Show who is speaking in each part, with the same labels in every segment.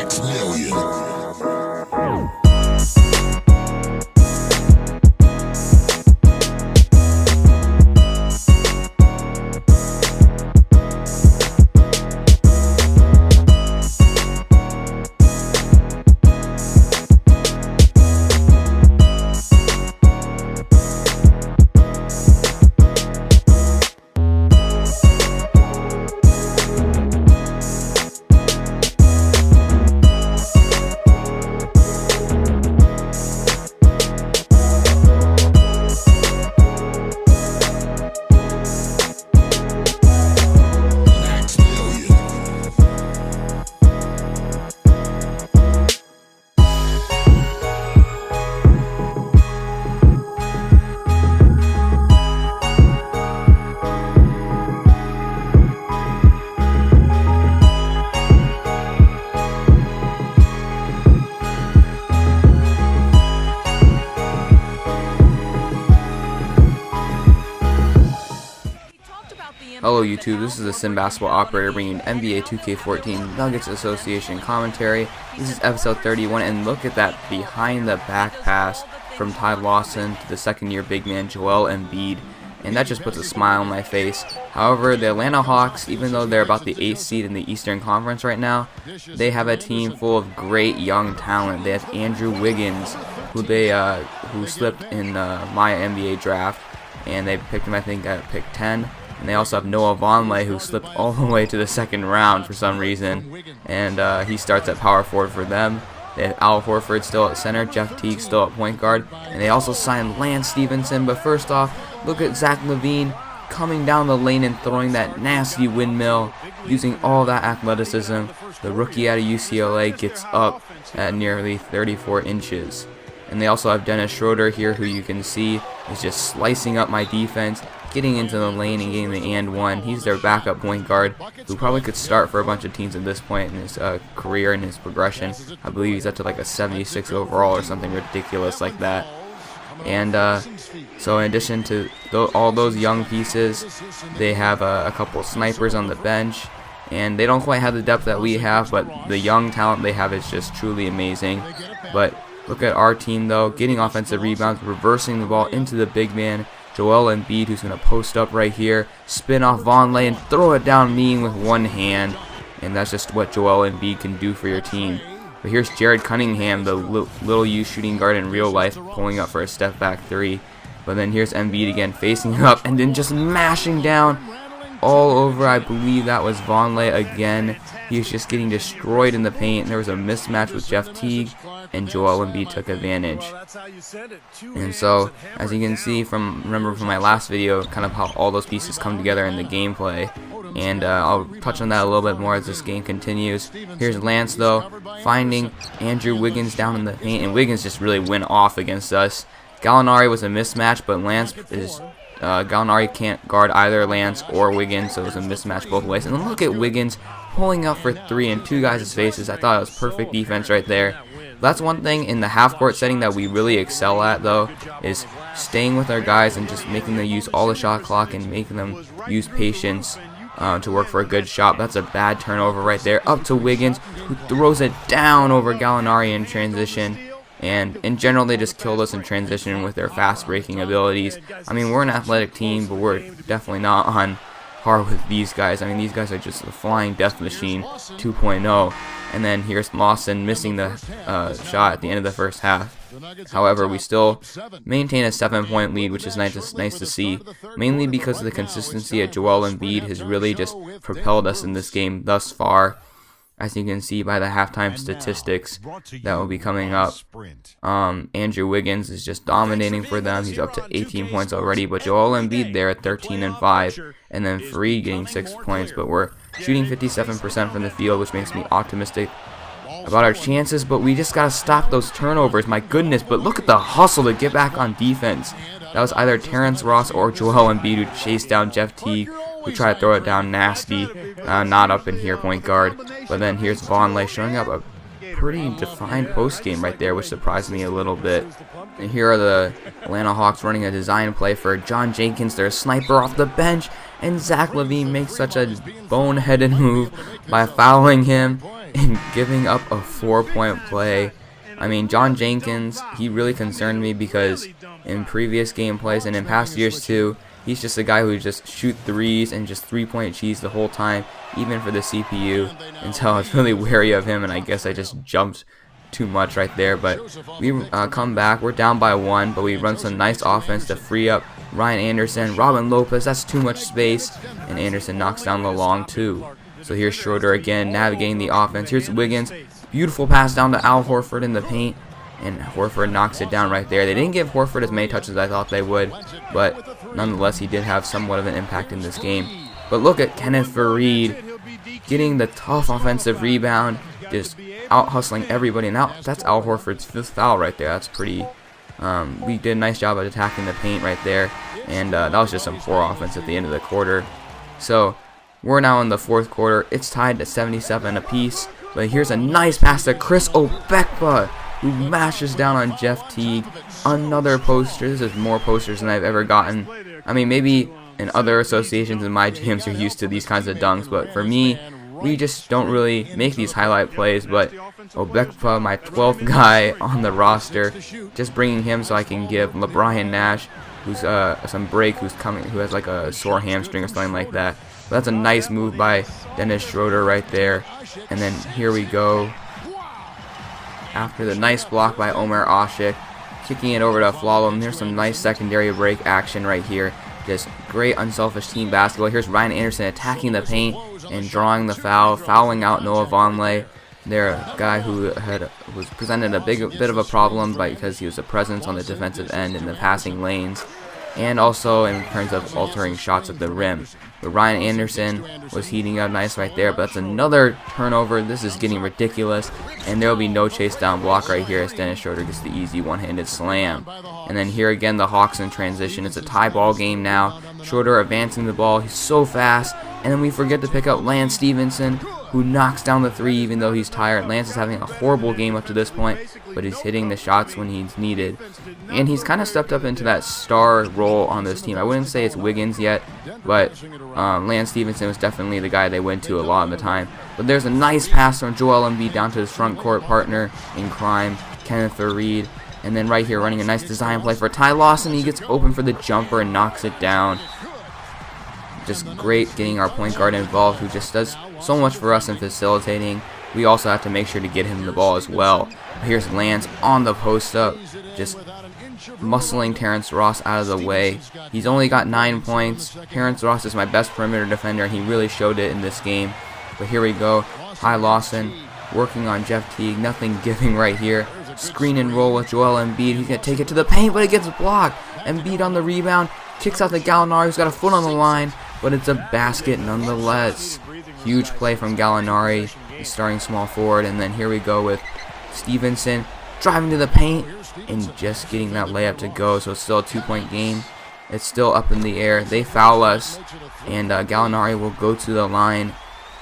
Speaker 1: Max Million.
Speaker 2: Hello YouTube, this is the Sim Basketball Operator bringing NBA 2K14 Nuggets Association commentary. This is episode 31, and look at that behind the back pass from Ty Lawson to the second year big man Joel Embiid, and that just puts a smile on my face. However, the Atlanta Hawks, even though they're about the 8th seed in the Eastern Conference right now, they have a team full of great young talent. They have Andrew Wiggins, who slipped in my NBA draft, and they picked him I think at pick 10. And they also have Noah Vonleh, who slipped all the way to the second round for some reason, and he starts at power forward for them. They have Al Horford still at center, Jeff Teague still at point guard, and they also signed Lance Stevenson. But first off, look at Zach LaVine coming down the lane and throwing that nasty windmill, using all that athleticism. The rookie out of UCLA gets up at nearly 34 inches. And they also have Dennis Schroeder here, who you can see is just slicing up my defense, getting into the lane and getting the and one. He's their backup point guard, who probably could start for a bunch of teams at this point in his career and his progression. I believe he's up to like a 76 overall or something ridiculous like that. And so in addition to all those young pieces, they have a couple snipers on the bench, and they don't quite have the depth that we have, but the young talent they have is just truly amazing. But look at our team though, getting offensive rebounds, reversing the ball into the big man Joel Embiid, who's going to post up right here, spin off Vonleh, and throw it down mean with one hand. And that's just what Joel Embiid can do for your team. But here's Jared Cunningham, the little U shooting guard in real life, pulling up for a step back three. But then here's Embiid again, facing up, and then just mashing down all over. I believe that was Vonleh again. He was just getting destroyed in the paint. There was a mismatch with Jeff Teague, and Joel Embiid took advantage. And so, as you can see remember from my last video, kind of how all those pieces come together in the gameplay. And I'll touch on that a little bit more as this game continues. Here's Lance though, finding Andrew Wiggins down in the paint, and Wiggins just really went off against us. Gallinari was a mismatch, but Gallinari can't guard either Lance or Wiggins, so it was a mismatch both ways. And then look at Wiggins pulling up for three in two guys' faces. I thought it was perfect defense right there. That's one thing in the half-court setting that we really excel at, though, is staying with our guys and just making them use all the shot clock and making them use patience to work for a good shot. That's a bad turnover right there. Up to Wiggins, who throws it down over Gallinari in transition. And in general, they just killed us in transition with their fast-breaking abilities. I mean, we're an athletic team, but we're definitely not on par with these guys. I mean, these guys are just a flying death machine 2.0. And then here's Lawson missing the shot at the end of the first half. However, we still maintain a 7-point lead, which is nice to see, mainly because of the consistency of Joel Embiid has really just propelled us in this game thus far. As you can see by the halftime statistics that will be coming up, Andrew Wiggins is just dominating for them. He's up to 18 points already, but Joel Embiid there at 13 and 5, and then Free getting 6 points. But we're shooting 57% from the field, which makes me optimistic about our chances. But we just gotta stop those turnovers. My goodness! But look at the hustle to get back on defense. That was either Terrence Ross or Joel Embiid who chased down Jeff Teague, who tried to throw it down nasty, not up in here, point guard. But then here's Vonleh showing up a pretty defined post game right there, which surprised me a little bit. And here are the Atlanta Hawks running a design play for John Jenkins, their sniper off the bench, and Zach LaVine makes such a boneheaded move by fouling him and giving up a 4-point play. I mean, John Jenkins, he really concerned me because in previous gameplays and in past years too, he's just a guy who just shoot threes and just 3-point cheese the whole time, even for the CPU. And so I was really wary of him, and I guess I just jumped too much right there. But we come back, we're down by 1, but we run some nice offense to free up Ryan Anderson. Robin Lopez, that's too much space, and Anderson knocks down the long 2. So here's Schroeder again, navigating the offense. Here's Wiggins, beautiful pass down to Al Horford in the paint, and Horford knocks it down right there. They didn't give Horford as many touches as I thought they would, but nonetheless he did have somewhat of an impact in this game. But look at Kenneth Faried getting the tough offensive rebound, just out hustling everybody. Now that's Al Horford's 5th foul right there. That's pretty. We did a nice job of attacking the paint right there, and that was just some poor offense at the end of the quarter. So we're now in the 4th quarter. It's tied to 77 apiece. But here's a nice pass to Chris Obekpa, who mashes down on Jeff Teague. Another poster. This is more posters than I've ever gotten. I mean, maybe in other associations in my gyms you're used to these kinds of dunks, but for me, we just don't really make these highlight plays. But Obekpa, my 12th guy on the roster, just bringing him so I can give LeBron Nash, who's some break, who has like a sore hamstring or something like that. But that's a nice move by Dennis Schroeder right there. And then here we go. After the nice block by Omer Asik, kicking it over to Flawlem. There's some nice secondary break action right here. Just great unselfish team basketball. Here's Ryan Anderson attacking the paint and drawing the foul, fouling out Noah Vonleh. They're a guy who was presented a bit of a problem because he was a presence on the defensive end in the passing lanes, and also in terms of altering shots at the rim. But Ryan Anderson was heating up nice right there, but that's another turnover. This is getting ridiculous, and there will be no chase down block right here as Dennis Schroeder gets the easy one-handed slam. And then here again, the Hawks in transition. It's a tie ball game now. Schroeder advancing the ball. He's so fast. And then we forget to pick up Lance Stevenson, who knocks down the 3 even though he's tired. Lance is having a horrible game up to this point, but he's hitting the shots when he's needed. And he's kind of stepped up into that star role on this team. I wouldn't say it's Wiggins yet, but Lance Stevenson was definitely the guy they went to a lot of the time. But there's a nice pass from Joel Embiid down to his front court partner in crime, Kenneth Faried. And then right here running a nice design play for Ty Lawson. He gets open for the jumper and knocks it down. Just great getting our point guard involved, who just does so much for us in facilitating. We also have to make sure to get him the ball as well. Here's Lance on the post up, just muscling Terrence Ross out of the way. He's only got 9 points. Terrence Ross is my best perimeter defender, and he really showed it in this game. But here we go. Ty Lawson working on Jeff Teague. Nothing giving right here. Screen and roll with Joel Embiid. He's going to take it to the paint, but it gets blocked. Embiid on the rebound. Kicks out to Gallinari, who's got a foot on the line, but it's a basket nonetheless. Huge play from Gallinari, starting small forward. And then here we go with Stevenson driving to the paint and just getting that layup to go. So it's still a 2-point game. It's still up in the air. They foul us, and Gallinari will go to the line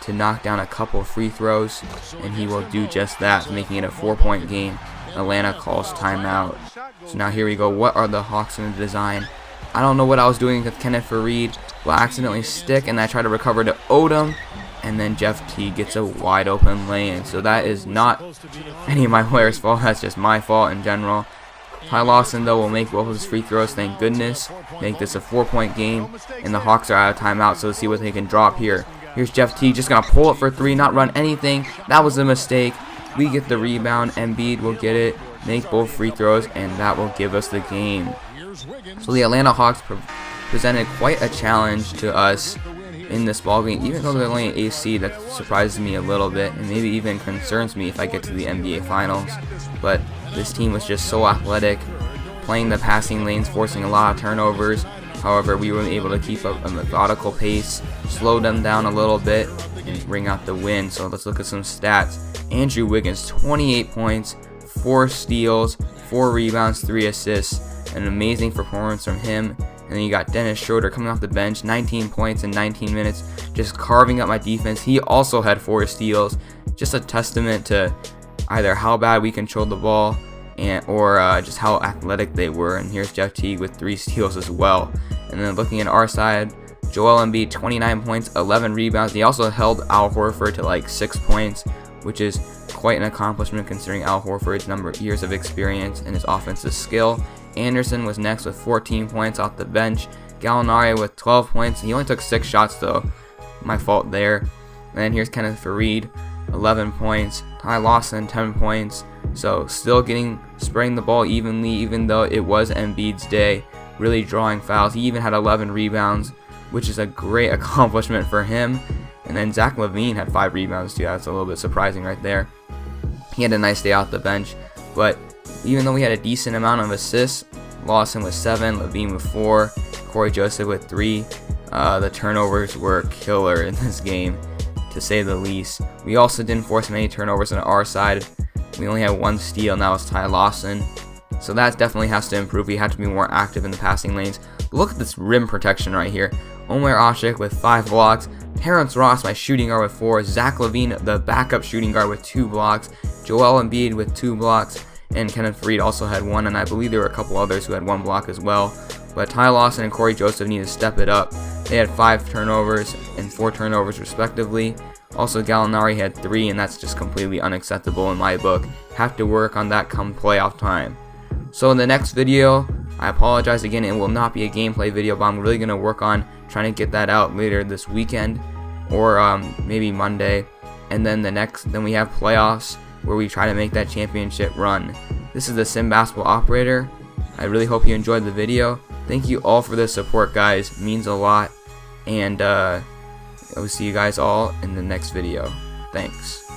Speaker 2: to knock down a couple free throws, and he will do just that, making it a 4-point game. Atlanta calls timeout. So now here we go. What are the Hawks in the design? I don't know what I was doing with Kenneth Faried. Will accidentally stick, and I try to recover to Odom, and then Jeff Teague gets a wide open lay-in. So that is not any of my players' fault. That's just my fault in general. Ty Lawson, though, will make both of his free throws, thank goodness. Make this a 4-point game, and the Hawks are out of timeout, so let's see what they can drop here. Here's Jeff Teague, just going to pull it for 3, not run anything. That was a mistake. We get the rebound. Embiid will get it, make both free throws, and that will give us the game. So the Atlanta Hawks presented quite a challenge to us in this ballgame. Even though they're only an AC, that surprises me a little bit, and maybe even concerns me if I get to the NBA Finals. But this team was just so athletic, playing the passing lanes, forcing a lot of turnovers. However, we were able to keep up a methodical pace, slow them down a little bit, and bring out the win. So let's look at some stats. Andrew Wiggins, 28 points, 4 steals, 4 rebounds, 3 assists. An amazing performance from him. And then you got Dennis Schroeder coming off the bench, 19 points in 19 minutes, just carving up my defense. He also had 4 steals. Just a testament to either how bad we controlled the ball or just how athletic they were. And here's Jeff Teague with 3 steals as well. And then looking at our side, Joel Embiid, 29 points, 11 rebounds. He also held Al Horford to like 6 points, which is quite an accomplishment considering Al Horford's number of years of experience and his offensive skill. Anderson was next with 14 points off the bench. Gallinari with 12 points. He only took 6 shots though. My fault there. And then here's Kenneth Faried, 11 points. Ty Lawson, 10 points. So still spreading the ball evenly, even though it was Embiid's day. Really drawing fouls. He even had 11 rebounds, which is a great accomplishment for him. And then Zach LaVine had 5 rebounds too. That's a little bit surprising right there. He had a nice day off the bench. But even though we had a decent amount of assists, Lawson with 7, LaVine with 4, Corey Joseph with 3. The turnovers were killer in this game, to say the least. We also didn't force many turnovers on our side. We only had 1 steal, and that was Ty Lawson. So that definitely has to improve. We have to be more active in the passing lanes. Look at this rim protection right here. Omer Asik with 5 blocks. Terrence Ross, my shooting guard, with 4. Zach LaVine, the backup shooting guard, with 2 blocks. Joel Embiid with 2 blocks. And Kenneth Faried also had 1, and I believe there were a couple others who had 1 block as well. But Ty Lawson and Corey Joseph need to step it up. They had 5 turnovers and 4 turnovers respectively. Also, Gallinari had 3, and that's just completely unacceptable in my book. Have to work on that come playoff time. So in the next video, I apologize again, it will not be a gameplay video, but I'm really going to work on trying to get that out later this weekend, or maybe Monday. And then then we have playoffs where we try to make that championship run. This is the Sim Basketball Operator. I really hope you enjoyed the video. Thank you all for the support, guys. It means a lot. And I will see you guys all in the next video. Thanks.